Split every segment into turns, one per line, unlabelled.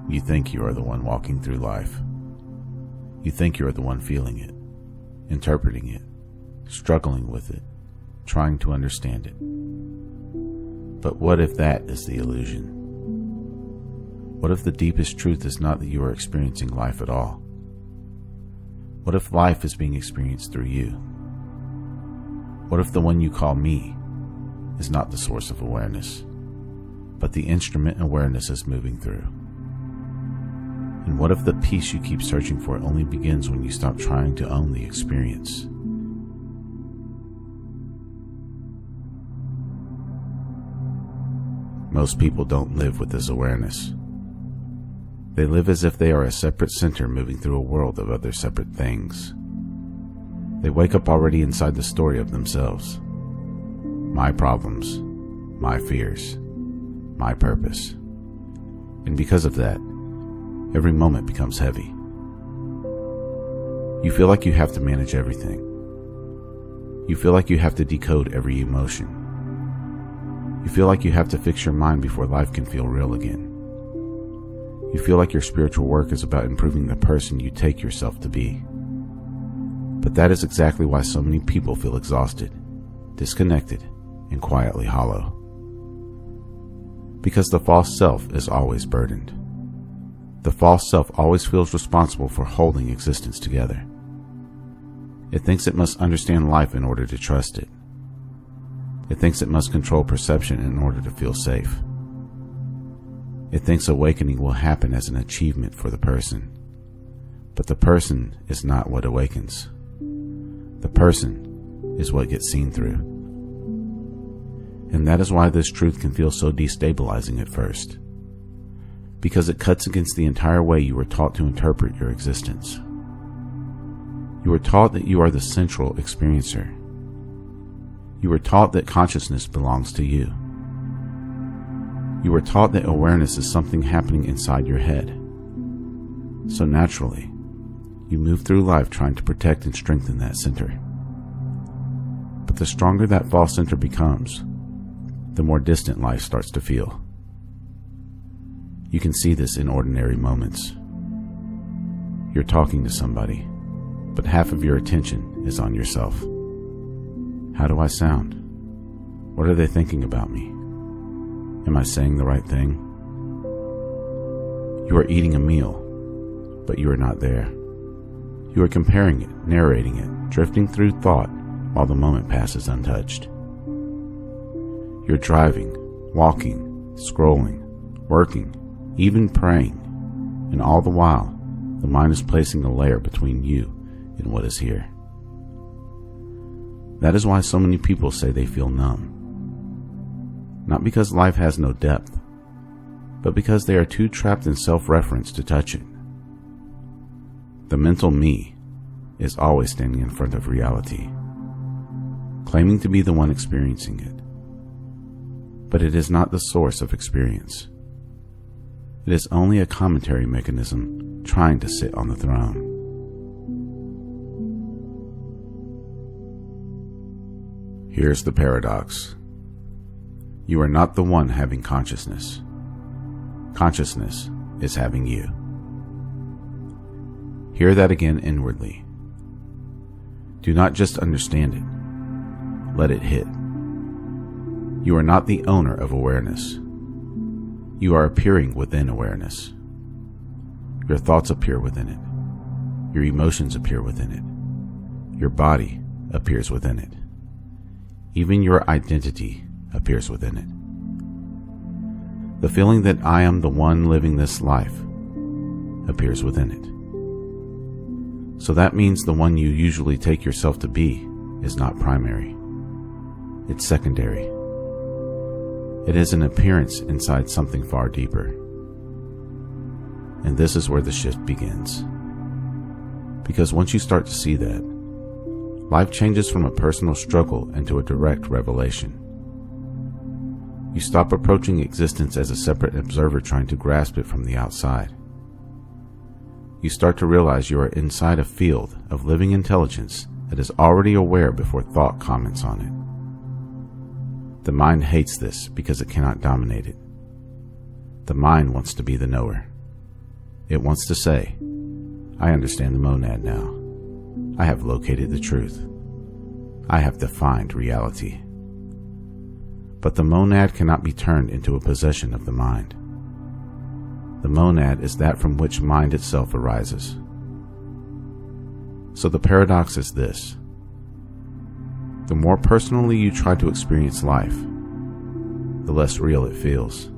You think you are the one walking through life. You think you are the one feeling it, interpreting it, struggling with it, trying to understand it. But what if that is the illusion? What if the deepest truth is not that you are experiencing life at all? What if life is being experienced through you? What if the one you call me is not the source of awareness, but the instrument awareness is moving through? And what if the peace you keep searching for only begins when you stop trying to own the experience? Most people don't live with this awareness. They live as if they are a separate center moving through a world of other separate things. They wake up already inside the story of themselves. My problems, my fears, my purpose. And because of that, every moment becomes heavy. You feel like you have to manage everything. You feel like you have to decode every emotion. You feel like you have to fix your mind before life can feel real again. You feel like your spiritual work is about improving the person you take yourself to be. But that is exactly why so many people feel exhausted, disconnected, and quietly hollow. Because the false self is always burdened. The false self always feels responsible for holding existence together. It thinks it must understand life in order to trust it. It thinks it must control perception in order to feel safe. It thinks awakening will happen as an achievement for the person. But the person is not what awakens. The person is what gets seen through. And that is why this truth can feel so destabilizing at first. Because it cuts against the entire way you were taught to interpret your existence. You were taught that you are the central experiencer. You were taught that consciousness belongs to you. You were taught that awareness is something happening inside your head. So naturally, you move through life trying to protect and strengthen that center. But the stronger that false center becomes, the more distant life starts to feel. You can see this in ordinary moments. You're talking to somebody, but half of your attention is on yourself. How do I sound? What are they thinking about me? Am I saying the right thing? You are eating a meal, but you are not there. You are comparing it, narrating it, drifting through thought while the moment passes untouched. You're driving, walking, scrolling, working, even praying, and all the while, the mind is placing a layer between you and what is here. That is why so many people say they feel numb. Not because life has no depth, but because they are too trapped in self-reference to touch it. The mental me is always standing in front of reality, claiming to be the one experiencing it. But it is not the source of experience. It is only a commentary mechanism trying to sit on the throne. Here's the paradox. You are not the one having consciousness. Consciousness is having you. Hear that again inwardly. Do not just understand it. Let it hit. You are not the owner of awareness. You are appearing within awareness. Your thoughts appear within it. Your emotions appear within it. Your body appears within it. Even your identity appears within it. The feeling that I am the one living this life appears within it. So that means the one you usually take yourself to be is not primary. It's secondary. It is an appearance inside something far deeper. And this is where the shift begins. Because once you start to see that, life changes from a personal struggle into a direct revelation. You stop approaching existence as a separate observer trying to grasp it from the outside. You start to realize you are inside a field of living intelligence that is already aware before thought comments on it. The mind hates this because it cannot dominate it. The mind wants to be the knower. It wants to say, I understand the monad now. I have located the truth. I have defined reality. But the monad cannot be turned into a possession of the mind. The monad is that from which mind itself arises. So the paradox is this. The more personally you try to experience life, the less real it feels.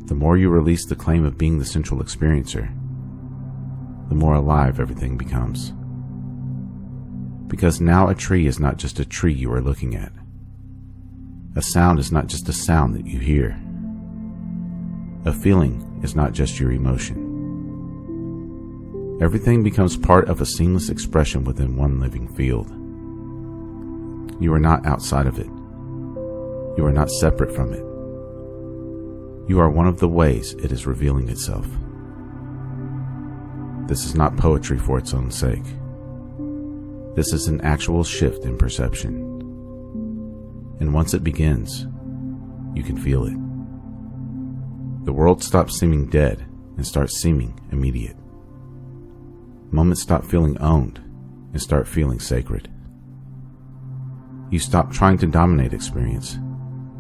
The more you release the claim of being the central experiencer, the more alive everything becomes. Because now a tree is not just a tree you are looking at. A sound is not just a sound that you hear. A feeling is not just your emotion. Everything becomes part of a seamless expression within one living field. You are not outside of it. You are not separate from it. You are one of the ways it is revealing itself. This is not poetry for its own sake. This is an actual shift in perception. And once it begins, you can feel it. The world stops seeming dead and starts seeming immediate. Moments stop feeling owned and start feeling sacred. You stop trying to dominate experience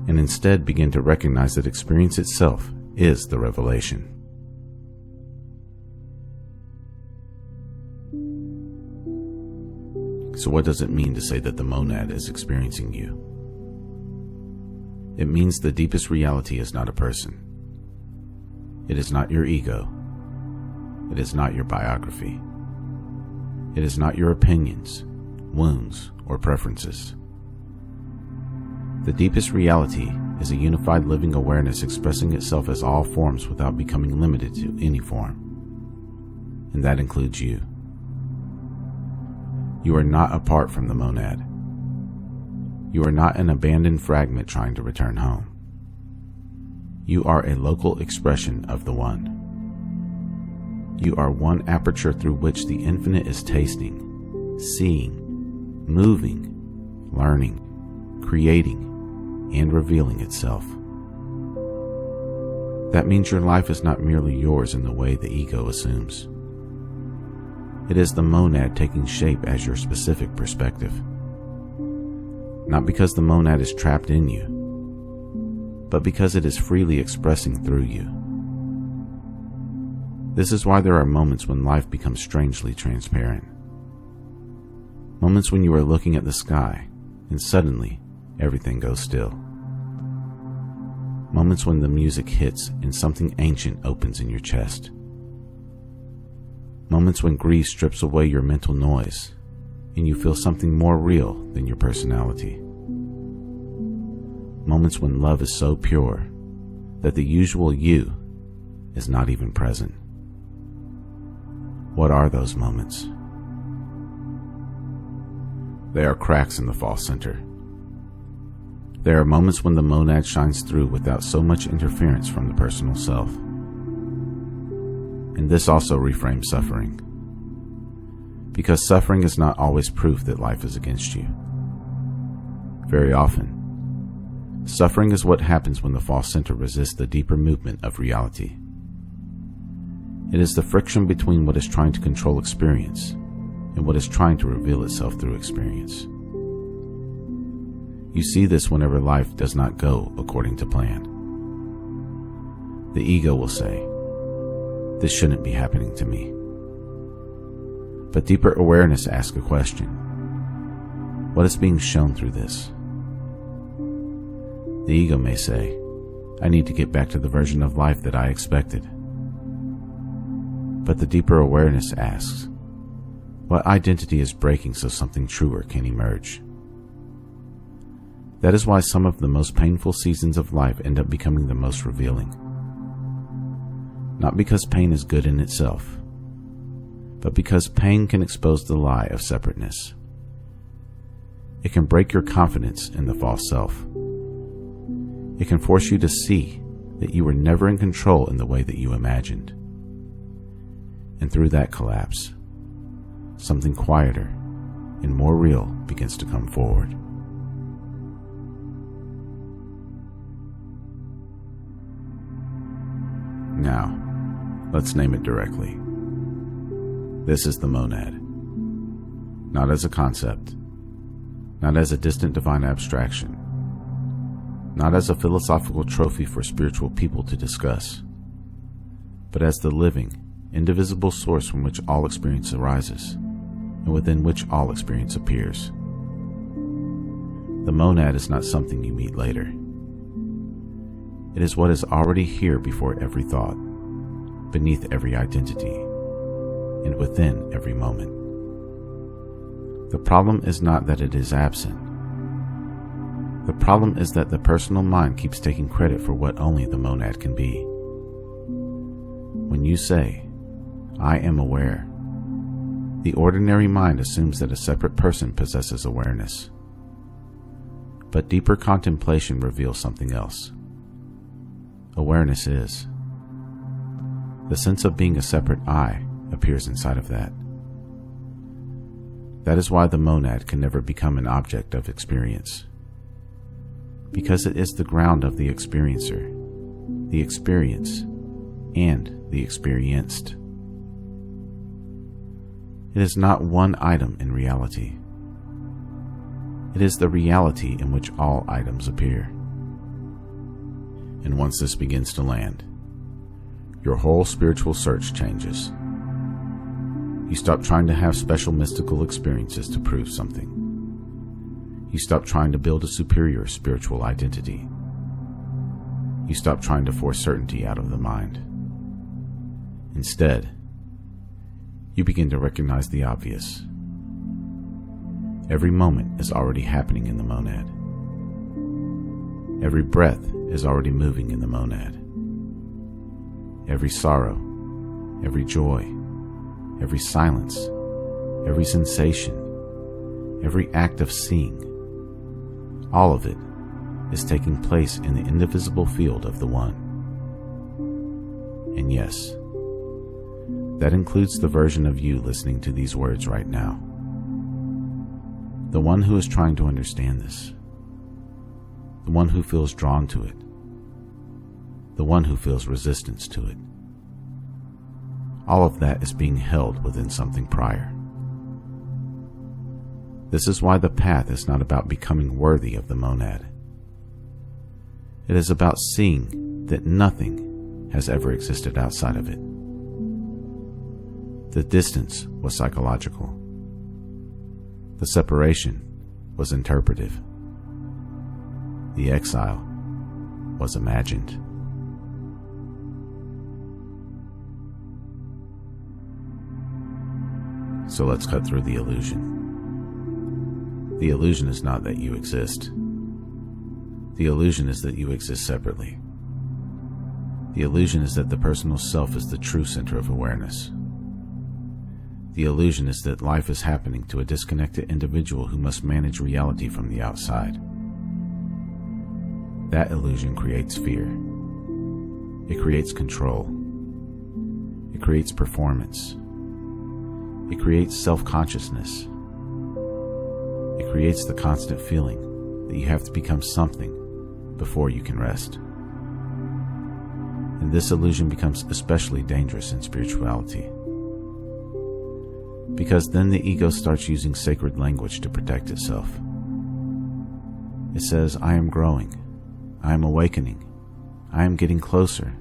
and instead begin to recognize that experience itself is the revelation. So what does it mean to say that the monad is experiencing you? It means the deepest reality is not a person. It is not your ego. It is not your biography. It is not your opinions, wounds, or preferences. The deepest reality is a unified living awareness expressing itself as all forms without becoming limited to any form. And that includes you. You are not apart from the monad. You are not an abandoned fragment trying to return home. You are a local expression of the One. You are one aperture through which the infinite is tasting, seeing, moving, learning, creating, and revealing itself. That means your life is not merely yours in the way the ego assumes. It is the monad taking shape as your specific perspective. Not because the monad is trapped in you, but because it is freely expressing through you. This is why there are moments when life becomes strangely transparent. Moments when you are looking at the sky and suddenly everything goes still. Moments when the music hits and something ancient opens in your chest. Moments when grief strips away your mental noise and you feel something more real than your personality. Moments when love is so pure that the usual you is not even present. What are those moments? They are cracks in the false center. There are moments when the monad shines through without so much interference from the personal self. And this also reframes suffering. Because suffering is not always proof that life is against you. Very often, suffering is what happens when the false center resists the deeper movement of reality. It is the friction between what is trying to control experience and what is trying to reveal itself through experience. You see this whenever life does not go according to plan. The ego will say, "This shouldn't be happening to me." But deeper awareness asks a question. What is being shown through this? The ego may say, "I need to get back to the version of life that I expected." But the deeper awareness asks, what identity is breaking so something truer can emerge? That is why some of the most painful seasons of life end up becoming the most revealing. Not because pain is good in itself, but because pain can expose the lie of separateness. It can break your confidence in the false self. It can force you to see that you were never in control in the way that you imagined. And through that collapse, something quieter and more real begins to come forward. Now, Let's name it directly. This is the monad. Not as a concept, not as a distant divine abstraction, not as a philosophical trophy for spiritual people to discuss, but as the living, indivisible source from which all experience arises, and within which all experience appears. The monad is not something you meet later. It is what is already here before every thought, beneath every identity, and within every moment. The problem is not that it is absent. The problem is that the personal mind keeps taking credit for what only the monad can be. When you say, "I am aware," the ordinary mind assumes that a separate person possesses awareness. But deeper contemplation reveals something else. Awareness is. The sense of being a separate I appears inside of that. That is why the monad can never become an object of experience. Because it is the ground of the experiencer, the experience, and the experienced. It is not one item in reality. It is the reality in which all items appear. And once this begins to land, your whole spiritual search changes. You stop trying to have special mystical experiences to prove something. You stop trying to build a superior spiritual identity. You stop trying to force certainty out of the mind. Instead, you begin to recognize the obvious. Every moment is already happening in the monad. Every breath is already moving in the monad. Every sorrow, every joy, every silence, every sensation, every act of seeing, all of it is taking place in the indivisible field of the One. And yes, that includes the version of you listening to these words right now. The one who is trying to understand this. The one who feels drawn to it. The one who feels resistance to it. All of that is being held within something prior. This is why the path is not about becoming worthy of the monad. It is about seeing that nothing has ever existed outside of it. The distance was psychological. The separation was interpretive. The exile was imagined. So let's cut through the illusion. The illusion is not that you exist. The illusion is that you exist separately. The illusion is that the personal self is the true center of awareness. The illusion is that life is happening to a disconnected individual who must manage reality from the outside. That illusion creates fear. It creates control. It creates performance. It creates self-consciousness. It creates the constant feeling that you have to become something before you can rest. And this illusion becomes especially dangerous in spirituality. Because then the ego starts using sacred language to protect itself. It says, I am growing. I am awakening. I am getting closer.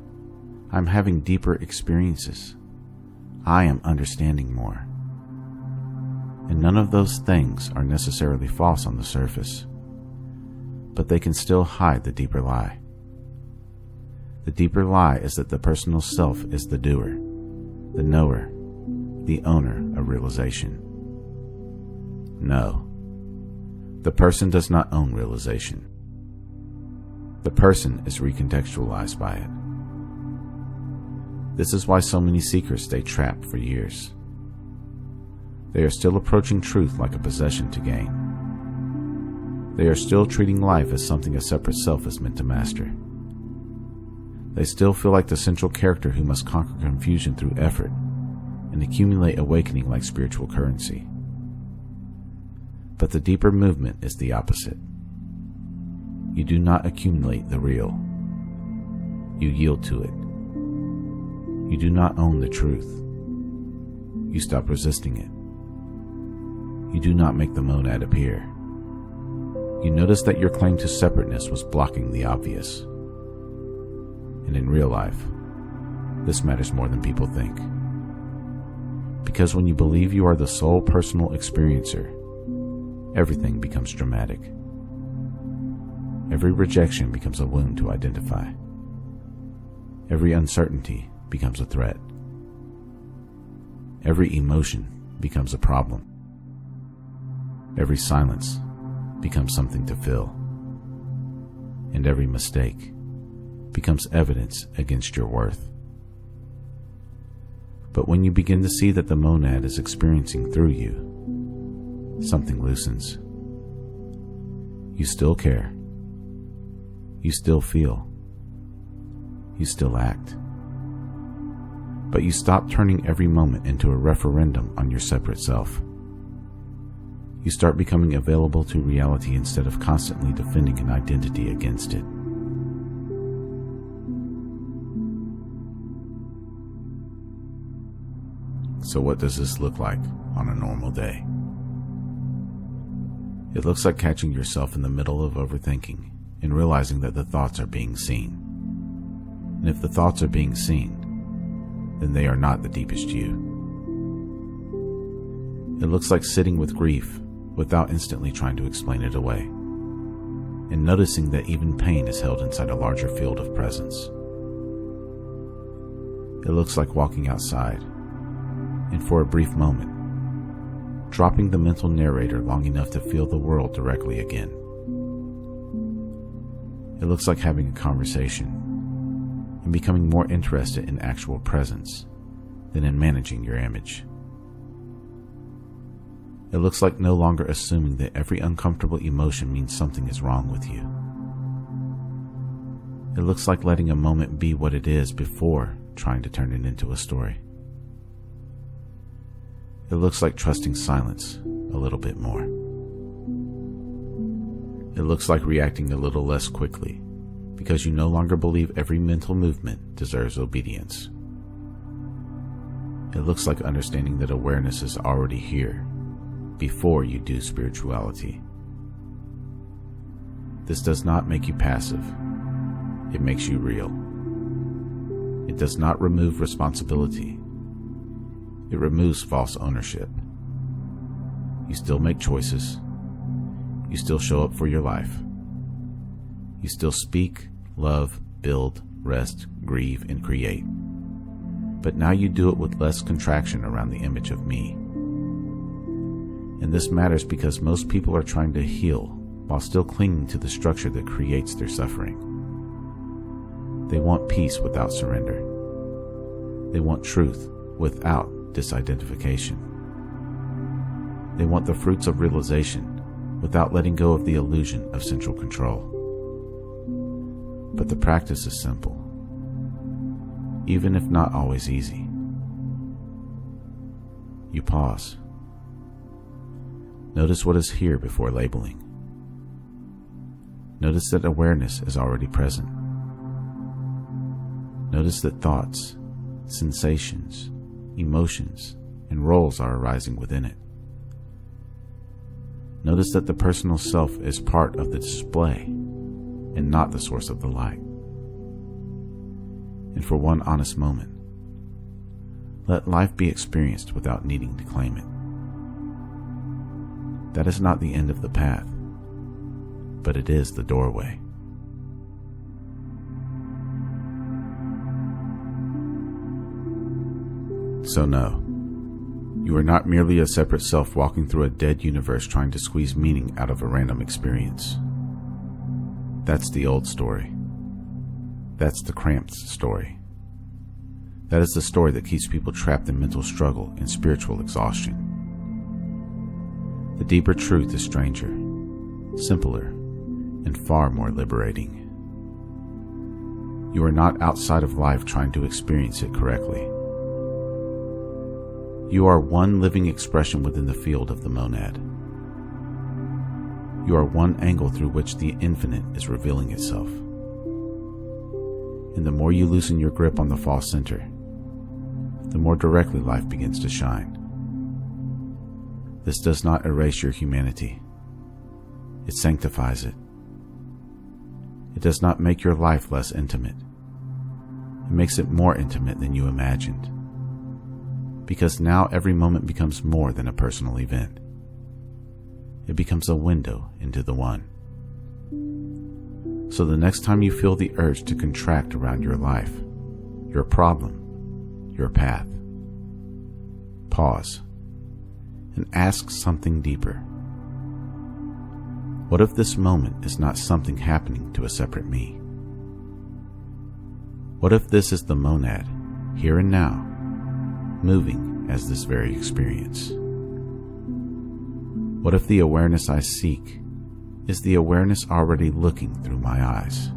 I am having deeper experiences. I am understanding more. And none of those things are necessarily false on the surface, but they can still hide the deeper lie. The deeper lie is that the personal self is the doer, the knower, the owner of realization. No, the person does not own realization. The person is recontextualized by it. This is why so many seekers stay trapped for years. They are still approaching truth like a possession to gain. They are still treating life as something a separate self is meant to master. They still feel like the central character who must conquer confusion through effort and accumulate awakening like spiritual currency. But the deeper movement is the opposite. You do not accumulate the real. You yield to it. You do not own the truth. You stop resisting it. You do not make the monad appear. You notice that your claim to separateness was blocking the obvious. And in real life, this matters more than people think. Because when you believe you are the sole personal experiencer, everything becomes dramatic. Every rejection becomes a wound to identify. Every uncertainty becomes a threat. Every emotion becomes a problem. Every silence becomes something to fill. And every mistake becomes evidence against your worth. But when you begin to see that the monad is experiencing through you, something loosens. You still care. You still feel. You still act. But you stop turning every moment into a referendum on your separate self. You start becoming available to reality instead of constantly defending an identity against it. So what does this look like on a normal day? It looks like catching yourself in the middle of overthinking and realizing that the thoughts are being seen. And if the thoughts are being seen, then they are not the deepest you. It looks like sitting with grief without instantly trying to explain it away, and noticing that even pain is held inside a larger field of presence. It looks like walking outside, and for a brief moment, dropping the mental narrator long enough to feel the world directly again. It looks like having a conversation and becoming more interested in actual presence than in managing your image. It looks like no longer assuming that every uncomfortable emotion means something is wrong with you. It looks like letting a moment be what it is before trying to turn it into a story. It looks like trusting silence a little bit more. It looks like reacting a little less quickly because you no longer believe every mental movement deserves obedience. It looks like understanding that awareness is already here before you do spirituality. This does not make you passive. It makes you real. It does not remove responsibility. It removes false ownership. You still make choices. You still show up for your life. You still speak, love, build, rest, grieve, and create. But now you do it with less contraction around the image of me. And this matters because most people are trying to heal while still clinging to the structure that creates their suffering. They want peace without surrender. They want truth without disidentification. They want the fruits of realization without letting go of the illusion of central control. But the practice is simple, even if not always easy. You pause. Notice what is here before labeling. Notice that awareness is already present. Notice that thoughts, sensations, emotions, and roles are arising within it. Notice that the personal self is part of the display and not the source of the light. And for one honest moment, let life be experienced without needing to claim it. That is not the end of the path, but it is the doorway. So no, you are not merely a separate self walking through a dead universe trying to squeeze meaning out of a random experience. That's the old story. That's the cramped story. That is the story that keeps people trapped in mental struggle and spiritual exhaustion. The deeper truth is stranger, simpler, and far more liberating. You are not outside of life trying to experience it correctly. You are one living expression within the field of the monad. You are one angle through which the infinite is revealing itself. And the more you loosen your grip on the false center, the more directly life begins to shine. This does not erase your humanity. It sanctifies it. It does not make your life less intimate. It makes it more intimate than you imagined. Because now every moment becomes more than a personal event. It becomes a window into the one. So the next time you feel the urge to contract around your life, your problem, your path, pause and ask something deeper. What if this moment is not something happening to a separate me? What if this is the monad, here and now, moving as this very experience? What if the awareness I seek is the awareness already looking through my eyes?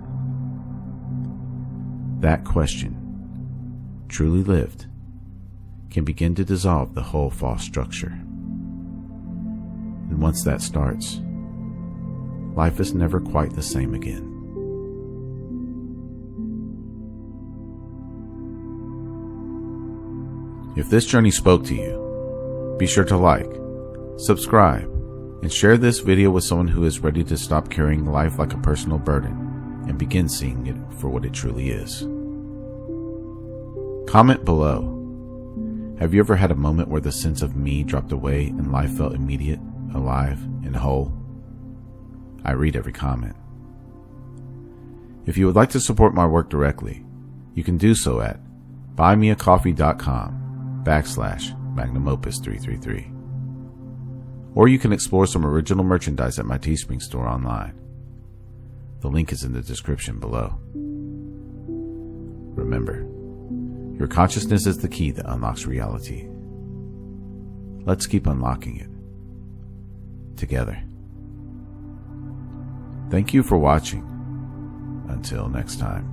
That question, truly lived, can begin to dissolve the whole false structure. And once that starts, life is never quite the same again. If this journey spoke to you, be sure to like, subscribe, and share this video with someone who is ready to stop carrying life like a personal burden and begin seeing it for what it truly is. Comment below. Have you ever had a moment where the sense of me dropped away and life felt immediate, alive, and whole? I read every comment. If you would like to support my work directly, you can do so at buymeacoffee.com/magnumopus333. Or you can explore some original merchandise at my Teespring store online. The link is in the description below. Remember, your consciousness is the key that unlocks reality. Let's keep unlocking it together. Thank you for watching. Until next time.